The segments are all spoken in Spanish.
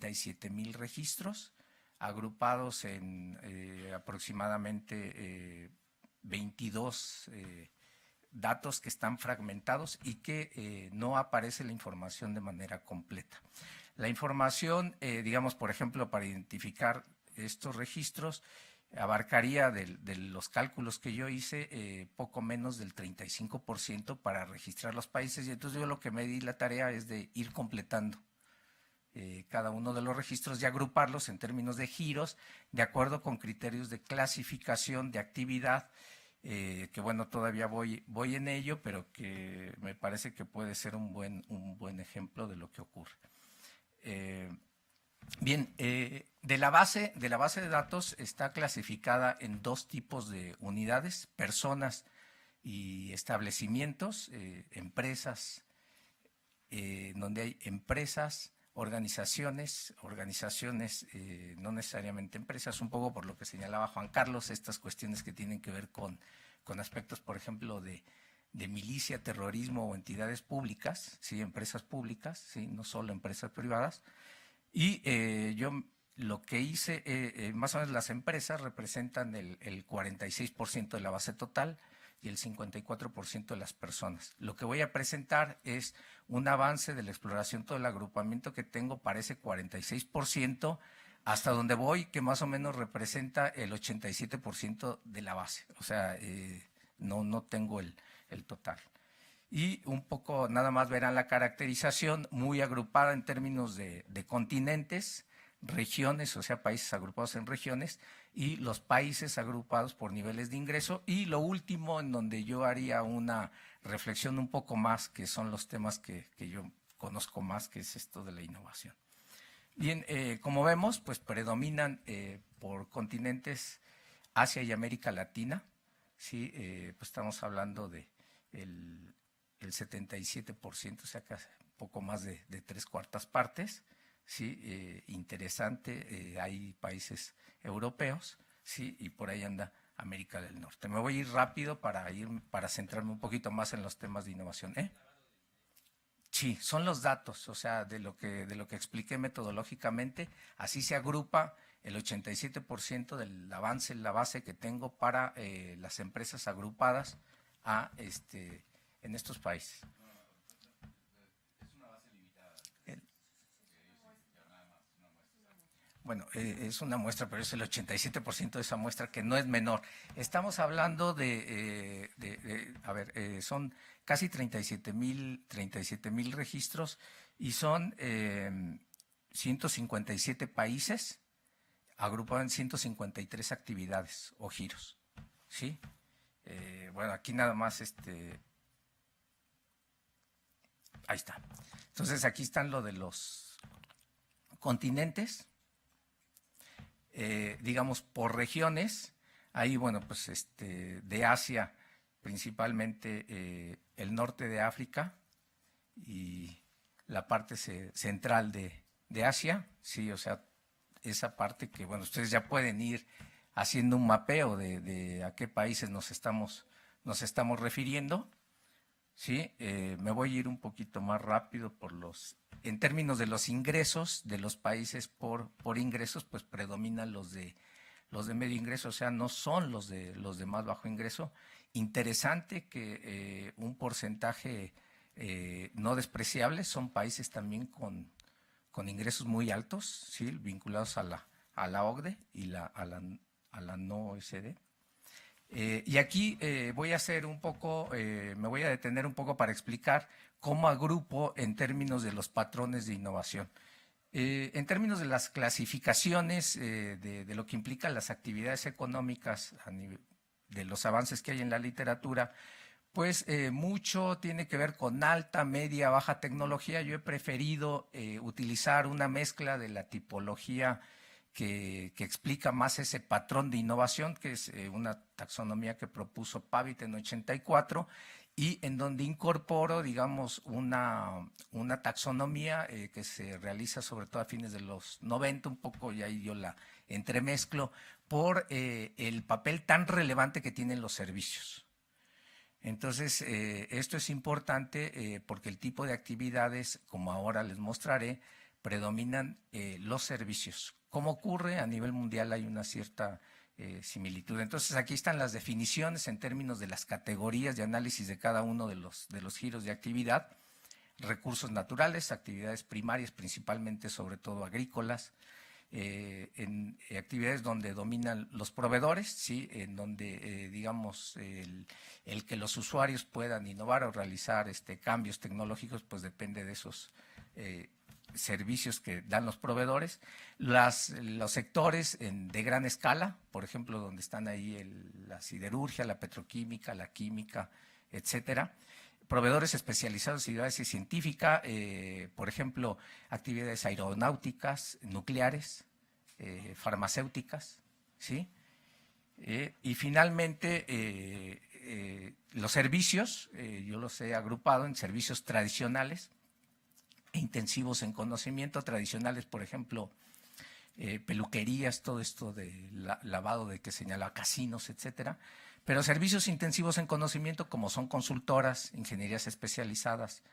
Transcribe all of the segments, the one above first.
37,000 registros, agrupados en aproximadamente 22 datos que están fragmentados y que no aparece la información de manera completa. La información, digamos, por ejemplo, para identificar estos registros, abarcaría de los cálculos que yo hice poco menos del 35% para registrar los países, y entonces yo lo que me di la tarea es de ir completando cada uno de los registros y agruparlos en términos de giros, de acuerdo con criterios de clasificación de actividad, que bueno, todavía voy en ello, pero que me parece que puede ser un buen ejemplo de lo que ocurre. Bien, de la base de datos está clasificada en dos tipos de unidades: personas y establecimientos, empresas, donde hay empresas, organizaciones, no necesariamente empresas, un poco por lo que señalaba Juan Carlos, estas cuestiones que tienen que ver con aspectos, por ejemplo, de milicia, terrorismo o entidades públicas, sí, empresas públicas, sí, no solo empresas privadas. Y yo lo que hice, más o menos las empresas representan el 46% de la base total y el 54% de las personas. Lo que voy a presentar es un avance de la exploración, todo el agrupamiento que tengo para ese 46%, hasta donde voy, que más o menos representa el 87% de la base. O sea, no tengo el total. Y un poco nada más verán la caracterización muy agrupada en términos de continentes, regiones, o sea, países agrupados en regiones, y los países agrupados por niveles de ingreso. Y lo último, en donde yo haría una reflexión un poco más, que son los temas que yo conozco más, que es esto de la innovación. Bien, como vemos, pues predominan por continentes Asia y América Latina, ¿sí? Pues estamos hablando de el 77%, o sea, casi poco más de 3/4 partes, ¿sí? Interesante, hay países europeos, ¿sí? Y por ahí anda América del Norte. Me voy a ir rápido para centrarme un poquito más en los temas de innovación. Sí, son los datos, o sea, de lo que expliqué metodológicamente. Así se agrupa el 87% del avance, la base que tengo para las empresas agrupadas en estos países. Es una base limitada. Bueno, es una muestra, pero es el 87% de esa muestra, que no es menor. Estamos hablando son casi 37,000 registros, y son 157 países agrupados en 153 actividades o giros, ¿sí? Bueno, aquí nada más ahí está. Entonces, aquí están lo de los continentes, digamos, por regiones. Ahí, bueno, pues de Asia, principalmente el norte de África y la parte central de Asia, sí, o sea, esa parte que, bueno, ustedes ya pueden ir haciendo un mapeo de a qué países nos estamos refiriendo. Sí, me voy a ir un poquito más rápido en términos de los ingresos de los países por ingresos, pues predominan los de medio ingreso, o sea, no son los de más bajo ingreso. Interesante que un porcentaje no despreciable son países también con ingresos muy altos, sí, vinculados a la OCDE y a la no OECD. Y aquí voy a hacer me voy a detener un poco para explicar cómo agrupo en términos de los patrones de innovación. En términos de las clasificaciones de lo que implican las actividades económicas a nivel de los avances que hay en la literatura, pues mucho tiene que ver con alta, media, baja tecnología. Yo he preferido utilizar una mezcla de la tipología que explica más ese patrón de innovación, que es una taxonomía que propuso Pavitt en 84, y en donde incorporo, digamos, una taxonomía que se realiza sobre todo a fines de los 90, un poco, y ahí yo la entremezclo, por el papel tan relevante que tienen los servicios. Entonces, esto es importante porque el tipo de actividades, como ahora les mostraré, predominan los servicios. Como ocurre a nivel mundial, hay una cierta similitud. Entonces, aquí están las definiciones en términos de las categorías de análisis de cada uno de los giros de actividad. Recursos naturales, actividades primarias, principalmente sobre todo agrícolas, en actividades donde dominan los proveedores, ¿sí? En donde, digamos, el que los usuarios puedan innovar o realizar cambios tecnológicos, pues depende de esos servicios que dan los proveedores. Los sectores de gran escala, por ejemplo, donde están ahí la siderurgia, la petroquímica, la química, etcétera. Proveedores especializados en actividades científicas, por ejemplo, actividades aeronáuticas, nucleares, farmacéuticas, ¿sí? Y finalmente, los servicios, yo los he agrupado en servicios tradicionales e intensivos en conocimiento. Tradicionales, por ejemplo, peluquerías, todo esto de lavado de que señala, casinos, etcétera. Pero servicios intensivos en conocimiento, como son consultoras, ingenierías especializadas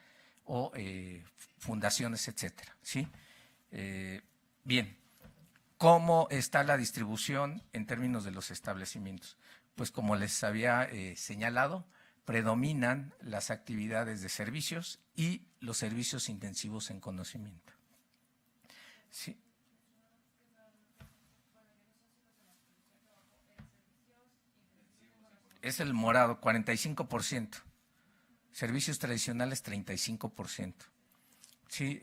o fundaciones, etcétera, ¿sí? Bien, ¿cómo está la distribución en términos de los establecimientos? Pues como les había señalado, predominan las actividades de servicios y los servicios intensivos en conocimiento. Sí. Es el morado, 45%. Servicios tradicionales, 35%. Sí,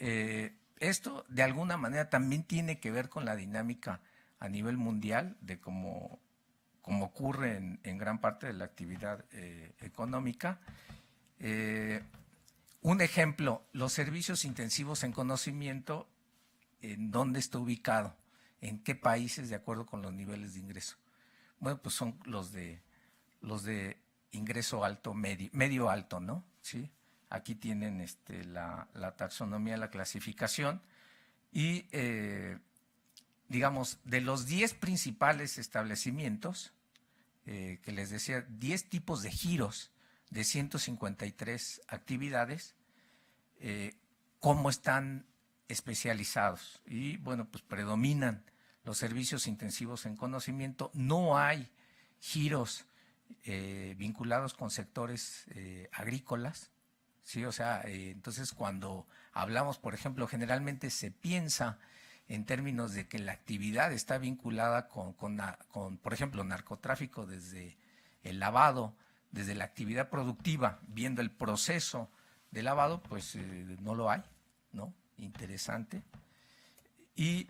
esto de alguna manera también tiene que ver con la dinámica a nivel mundial de cómo ocurre en gran parte de la actividad económica. Un ejemplo, los servicios intensivos en conocimiento, ¿en dónde está ubicado? ¿En qué países de acuerdo con los niveles de ingreso? Bueno, pues son los de ingreso alto, medio alto, ¿no? ¿Sí? Aquí tienen la taxonomía, la clasificación y, digamos, de los 10 principales establecimientos, que les decía, 10 tipos de giros de 153 actividades, ¿cómo están especializados? Y, bueno, pues predominan los servicios intensivos en conocimiento. No hay giros vinculados con sectores agrícolas, ¿sí? O sea, entonces cuando hablamos, por ejemplo, generalmente se piensa en términos de que la actividad está vinculada con por ejemplo, narcotráfico desde el lavado, desde la actividad productiva, viendo el proceso de lavado, pues no lo hay, ¿no? Interesante. Y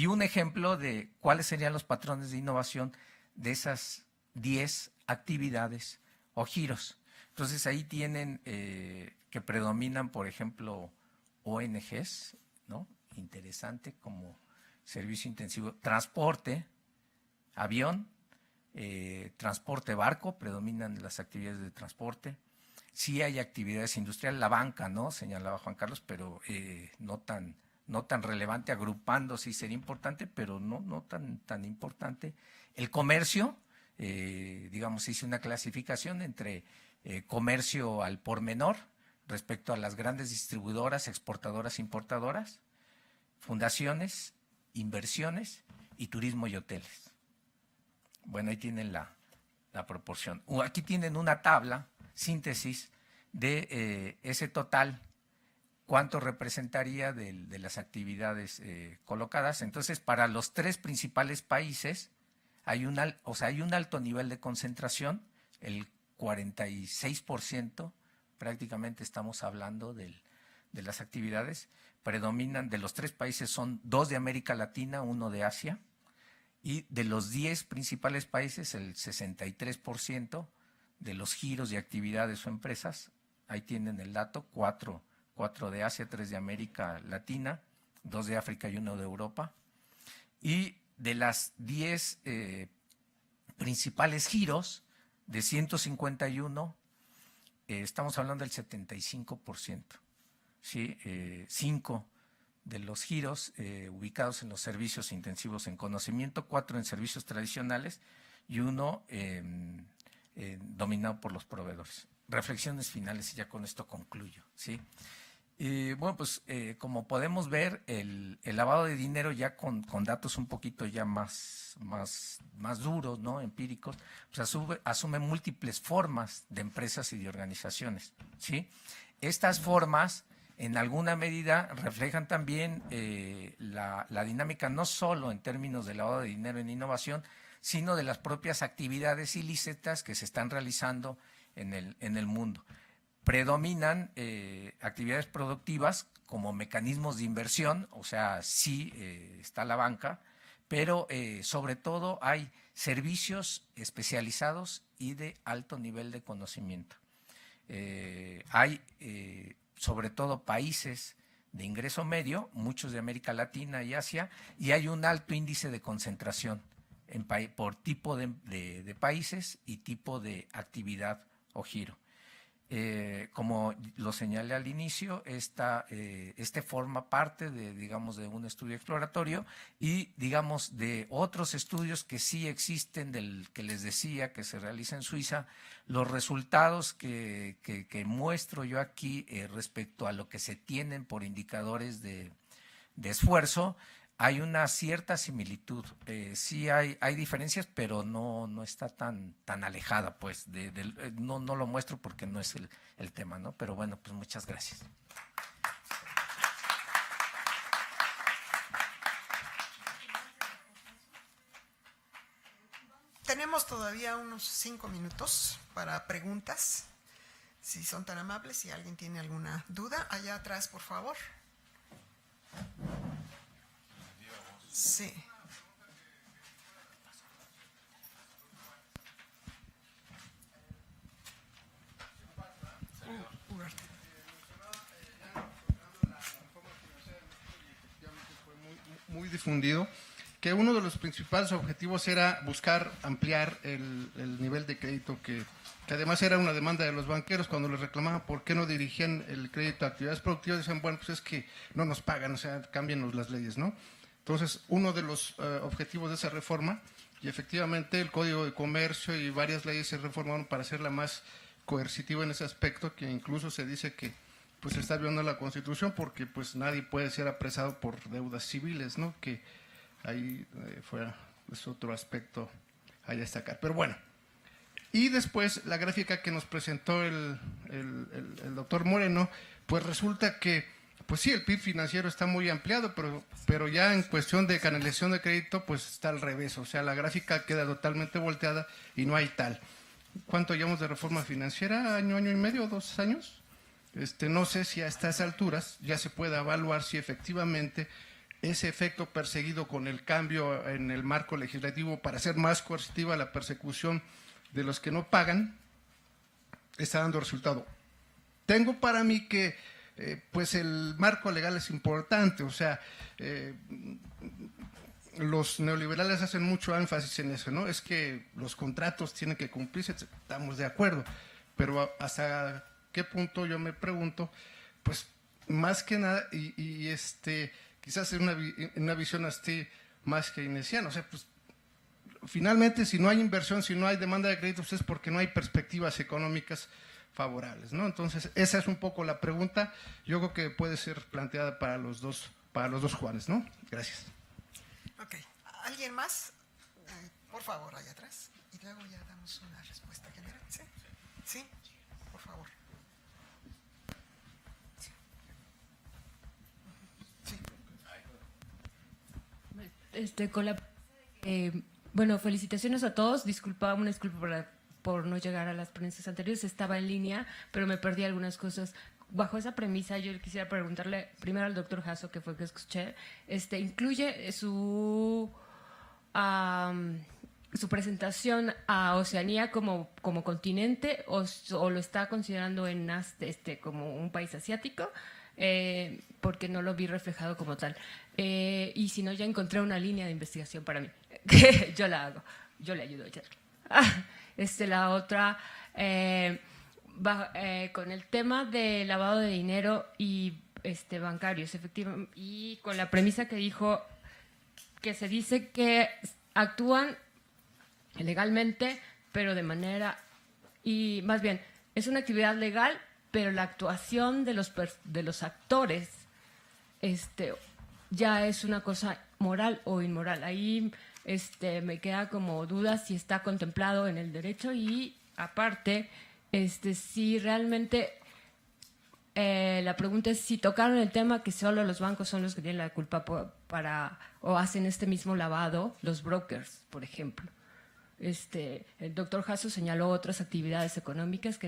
un ejemplo de cuáles serían los patrones de innovación de esas 10 actividades o giros. Entonces ahí tienen que predominan, por ejemplo, ONGs, ¿no? Interesante, como servicio intensivo, transporte, avión, transporte barco, predominan las actividades de transporte. Sí hay actividades industriales, la banca, ¿no? Señalaba Juan Carlos, pero no tan relevante, agrupando sí sería importante, pero no tan importante. El comercio, digamos, hice una clasificación entre comercio al por menor respecto a las grandes distribuidoras, exportadoras, importadoras, fundaciones, inversiones y turismo y hoteles. Bueno, ahí tienen la proporción. Aquí tienen una tabla, síntesis, de ese total, cuánto representaría de las actividades colocadas. Entonces, para los 3 principales países hay un alto nivel de concentración, el 46%, prácticamente estamos hablando de las actividades, predominan de los 3 países, son 2 de América Latina, 1 de Asia, y de los 10 principales países, el 63% de los giros de actividades o empresas, ahí tienen el dato, 4 de Asia, 3 de América Latina, 2 de África y 1 de Europa. Y de las 10 principales giros, de 151, estamos hablando del 75%. ¿Sí? 5 de los giros ubicados en los servicios intensivos en conocimiento, 4 en servicios tradicionales y 1 dominado por los proveedores. Reflexiones finales y ya con esto concluyo, ¿sí? Bueno, pues como podemos ver, el lavado de dinero ya con datos un poquito ya más duros, ¿no? Empíricos, pues asume múltiples formas de empresas y de organizaciones, ¿sí? Estas formas, en alguna medida, reflejan también la dinámica no solo en términos de lavado de dinero en innovación, sino de las propias actividades ilícitas que se están realizando en el mundo. Predominan actividades productivas como mecanismos de inversión, o sea, sí está la banca, pero sobre todo hay servicios especializados y de alto nivel de conocimiento. Hay sobre todo países de ingreso medio, muchos de América Latina y Asia, y hay un alto índice de concentración por tipo de países y tipo de actividad o giro. Como lo señalé al inicio, este forma parte digamos, de un estudio exploratorio y, digamos, de otros estudios que sí existen, del que les decía que se realiza en Suiza. Los resultados que muestro yo aquí respecto a lo que se tienen por indicadores de esfuerzo, hay una cierta similitud. Sí hay diferencias, pero no está tan alejada, pues. No lo muestro porque no es el tema, ¿no? Pero bueno, pues muchas gracias. Tenemos todavía unos 5 minutos para preguntas. Si son tan amables, si alguien tiene alguna duda, allá atrás, por favor. Sí. Muy difundido, que uno de los principales objetivos era buscar ampliar el nivel de crédito, que además era una demanda de los banqueros cuando les reclamaban por qué no dirigían el crédito a actividades productivas. Decían, bueno, pues es que no nos pagan, o sea, cámbienos las leyes, ¿no? Entonces, uno de los objetivos de esa reforma, y efectivamente el Código de Comercio y varias leyes se reformaron para hacerla más coercitiva en ese aspecto, que incluso se dice que pues se está violando la Constitución porque pues nadie puede ser apresado por deudas civiles, ¿no? Que ahí es otro aspecto a destacar. Pero bueno, y después la gráfica que nos presentó el doctor Moreno, pues resulta que pues sí, el PIB financiero está muy ampliado, pero ya en cuestión de canalización de crédito, pues está al revés. O sea, la gráfica queda totalmente volteada y no hay tal. ¿Cuánto llevamos de reforma financiera? ¿Año y medio, 2 años? No sé si a estas alturas ya se puede evaluar si efectivamente ese efecto perseguido con el cambio en el marco legislativo para hacer más coercitiva la persecución de los que no pagan está dando resultado. Tengo para mí que pues el marco legal es importante, o sea, los neoliberales hacen mucho énfasis en eso, ¿no? Es que los contratos tienen que cumplirse, estamos de acuerdo, pero hasta qué punto, yo me pregunto, pues más que nada, y quizás en una visión así más keynesiana, o sea, pues finalmente si no hay inversión, si no hay demanda de créditos, es porque no hay perspectivas económicas favorables, ¿no? Entonces, esa es un poco la pregunta. Yo creo que puede ser planteada para los dos Juanes, ¿no? Gracias. Ok. ¿Alguien más? Por favor, allá atrás. Y luego ya damos una respuesta general. ¿Sí? ¿Sí? Por favor. Sí. Bueno, felicitaciones a todos. Una disculpa por no llegar a las ponencias anteriores. Estaba en línea, pero me perdí algunas cosas. Bajo esa premisa, yo quisiera preguntarle primero al doctor Jasso, que fue el que escuché, ¿incluye su presentación a Oceanía como continente o lo está considerando como un país asiático? Porque no lo vi reflejado como tal. Y si no, ya encontré una línea de investigación para mí. Yo la hago, yo le ayudo a echarla. La otra, con el tema de lavado de dinero y bancarios, efectivamente, y con la premisa que dijo, que se dice que actúan legalmente, pero de manera, y más bien, es una actividad legal, pero la actuación de los actores ya es una cosa moral o inmoral. Ahí me queda como duda si está contemplado en el derecho y aparte, si realmente la pregunta es si tocaron el tema que solo los bancos son los que tienen la culpa o hacen este mismo lavado, los brokers, por ejemplo. El doctor Jasso señaló otras actividades económicas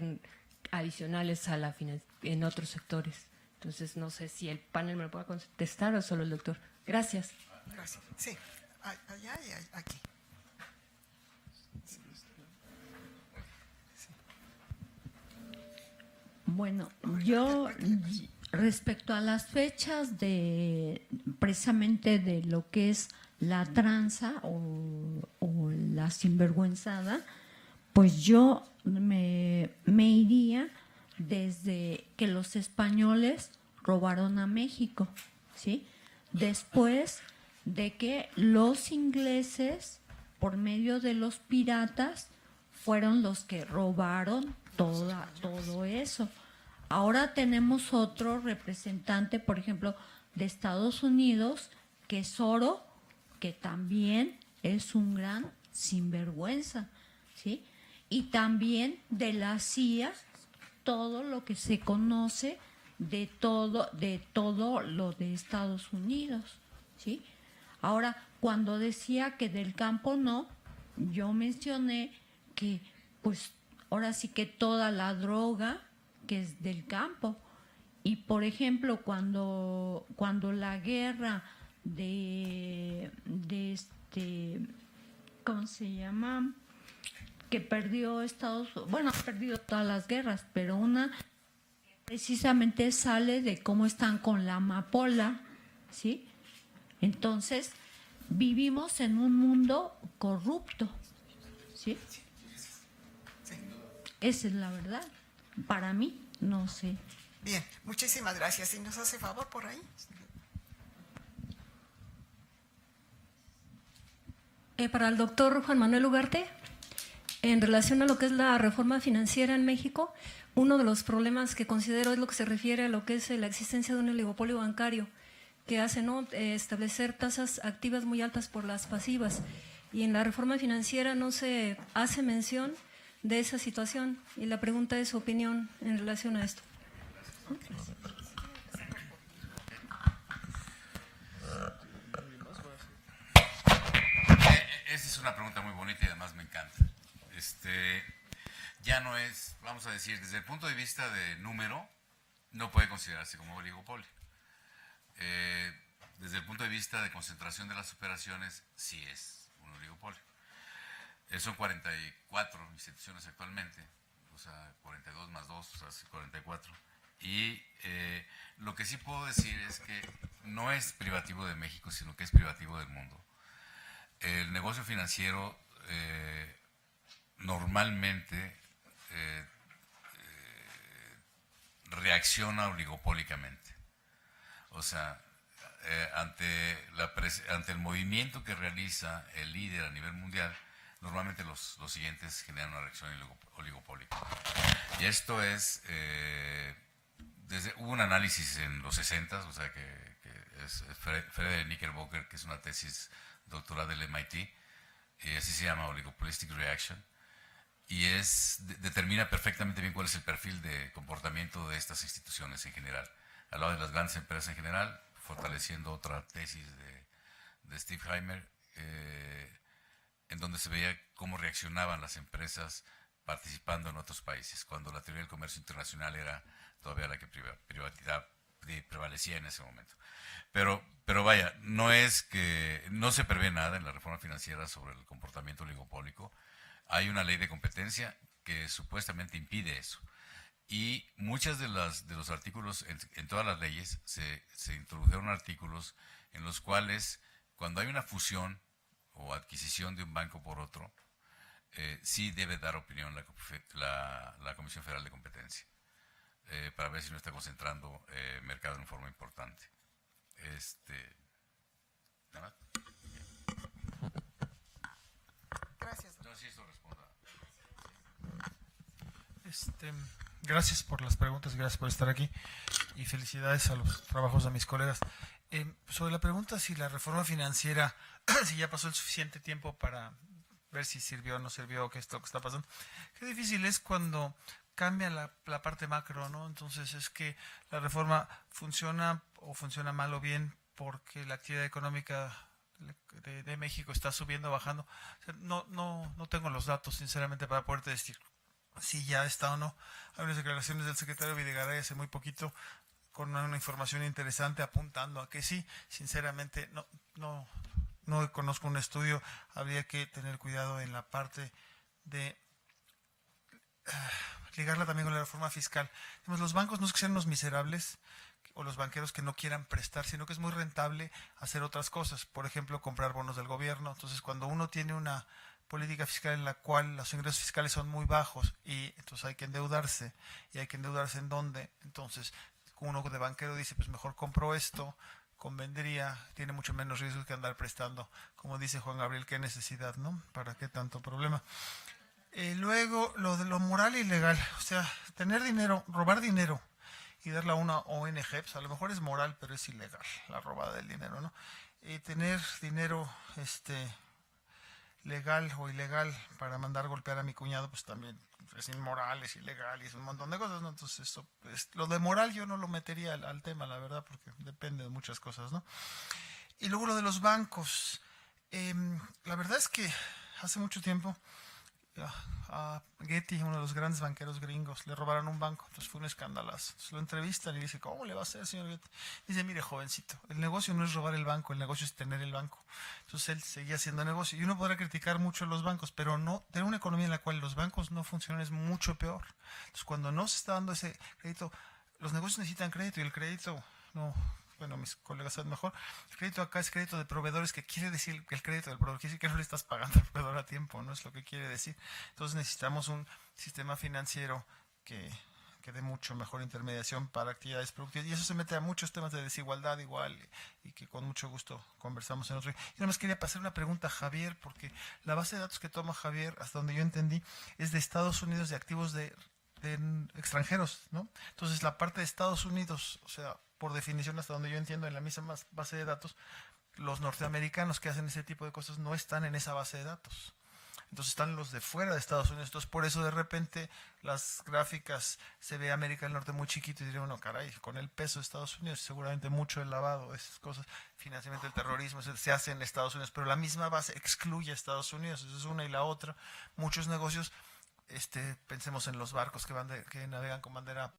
adicionales a en otros sectores. Entonces, no sé si el panel me lo puede contestar o solo el doctor. Gracias. Gracias. Sí, allá y aquí. Bueno, yo respecto a las fechas precisamente de lo que es la tranza o la sinvergüenzada, pues yo me iría desde que los españoles robaron a México, ¿sí? Después de que los ingleses, por medio de los piratas, fueron los que robaron todo eso. Ahora tenemos otro representante, por ejemplo, de Estados Unidos, que es Oro, que también es un gran sinvergüenza, ¿sí? Y también de la CIA, todo lo que se conoce de todo lo de Estados Unidos, ¿sí? Ahora, cuando decía que del campo no, yo mencioné que, pues, ahora sí que toda la droga que es del campo. Y, por ejemplo, cuando la guerra ¿cómo se llama? Que perdió ha perdido todas las guerras, pero una precisamente sale de cómo están con la amapola, ¿sí? Entonces, vivimos en un mundo corrupto, ¿sí? Esa es la verdad. Para mí, no sé. Bien, muchísimas gracias. ¿Y nos hace favor por ahí? Para el doctor Juan Manuel Ugarte, en relación a lo que es la reforma financiera en México, uno de los problemas que considero es lo que se refiere a lo que es la existencia de un oligopolio bancario que hace establecer tasas activas muy altas por las pasivas. Y en la reforma financiera no se hace mención de esa situación. Y la pregunta es su opinión en relación a esto. Esa es una pregunta muy bonita y además me encanta. Ya no es, vamos a decir, desde el punto de vista de número, no puede considerarse como oligopolio. Desde el punto de vista de concentración de las operaciones, sí es un oligopolio. Son 44 instituciones actualmente, o sea, 42 más 2, o sea, 44. Y lo que sí puedo decir es que no es privativo de México, sino que es privativo del mundo. El negocio financiero normalmente reacciona oligopólicamente. O sea, ante el movimiento que realiza el líder a nivel mundial, normalmente los siguientes generan una reacción oligopólica. Y esto es, hubo un análisis en los 60, o sea, que es Frederick Knickerbocker, que es una tesis doctoral del MIT, y así se llama Oligopolistic Reaction, y determina perfectamente bien cuál es el perfil de comportamiento de estas instituciones en general, al lado de las grandes empresas en general, fortaleciendo otra tesis de Steve Heimer, en donde se veía cómo reaccionaban las empresas participando en otros países, cuando la teoría del comercio internacional era todavía la que prevalecía en ese momento. Pero vaya, no se prevé nada en la reforma financiera sobre el comportamiento oligopólico. Hay una ley de competencia que supuestamente impide eso. Y muchas de los artículos, en todas las leyes, se introdujeron artículos en los cuales, cuando hay una fusión o adquisición de un banco por otro, sí debe dar opinión la Comisión Federal de Competencia, para ver si no está concentrando mercado en forma importante. ¿Nada más? Gracias. No sé si esto responda. Gracias por las preguntas, gracias por estar aquí y felicidades a los trabajos de mis colegas. Sobre la pregunta si la reforma financiera, si ya pasó el suficiente tiempo para ver si sirvió o no sirvió, qué es lo que está pasando. Qué difícil es cuando cambia la parte macro, ¿no? Entonces es que la reforma funciona o funciona mal o bien porque la actividad económica de México está subiendo o bajando. O sea, no tengo los datos, sinceramente, para poderte decir si ya está o no. Hay unas declaraciones del secretario Videgaray hace muy poquito con una información interesante apuntando a que sí. Sinceramente, no conozco un estudio. Habría que tener cuidado en la parte de ligarla también con la reforma fiscal. Los bancos no es que sean unos miserables o los banqueros que no quieran prestar, sino que es muy rentable hacer otras cosas. Por ejemplo, comprar bonos del gobierno. Entonces, cuando uno tiene una política fiscal en la cual los ingresos fiscales son muy bajos y entonces hay que endeudarse, ¿y hay que endeudarse en dónde? Entonces, uno de banquero dice, pues mejor compro esto, convendría, tiene mucho menos riesgo que andar prestando. Como dice Juan Gabriel, qué necesidad, ¿no? ¿Para qué tanto problema? Luego, lo de lo moral y legal, o sea, tener dinero, robar dinero y darle a una ONG, pues a lo mejor es moral, pero es ilegal, la robada del dinero, ¿no? Tener dinero, legal o ilegal para mandar golpear a mi cuñado, pues también es inmoral, es ilegal y es un montón de cosas, ¿no? Entonces, eso, lo de moral yo no lo metería al tema, la verdad, porque depende de muchas cosas, ¿no? Y luego lo de los bancos. La verdad es que hace mucho tiempo a Getty, uno de los grandes banqueros gringos, le robaron un banco, entonces fue un escandalazo. Entonces lo entrevistan y dice, ¿cómo le va a hacer, señor Getty? Dice, mire, jovencito, el negocio no es robar el banco, el negocio es tener el banco. Entonces él seguía haciendo negocio. Y uno podrá criticar mucho a los bancos, pero no tener una economía en la cual los bancos no funcionan es mucho peor. Entonces cuando no se está dando ese crédito, los negocios necesitan crédito y el crédito no... Bueno, mis colegas saben mejor. El crédito acá es crédito de proveedores, que quiere decir que el crédito del proveedor quiere decir que no le estás pagando al proveedor a tiempo, no es lo que quiere decir. Entonces necesitamos un sistema financiero que dé mucho mejor intermediación para actividades productivas. Y eso se mete a muchos temas de desigualdad igual y que con mucho gusto conversamos en otro. Yo nada más quería pasar una pregunta a Javier, porque la base de datos que toma Javier, hasta donde yo entendí, es de Estados Unidos de activos de extranjeros, ¿no? Entonces la parte de Estados Unidos, o sea, por definición, hasta donde yo entiendo, en la misma base de datos, los norteamericanos que hacen ese tipo de cosas no están en esa base de datos. Entonces están los de fuera de Estados Unidos. Entonces por eso de repente las gráficas se ve América del Norte muy chiquito y diría, bueno, caray, con el peso de Estados Unidos, seguramente mucho el lavado, esas cosas, financiamiento del terrorismo, se hace en Estados Unidos, pero la misma base excluye a Estados Unidos. Eso es una y la otra. Muchos negocios, pensemos en los barcos que navegan con bandera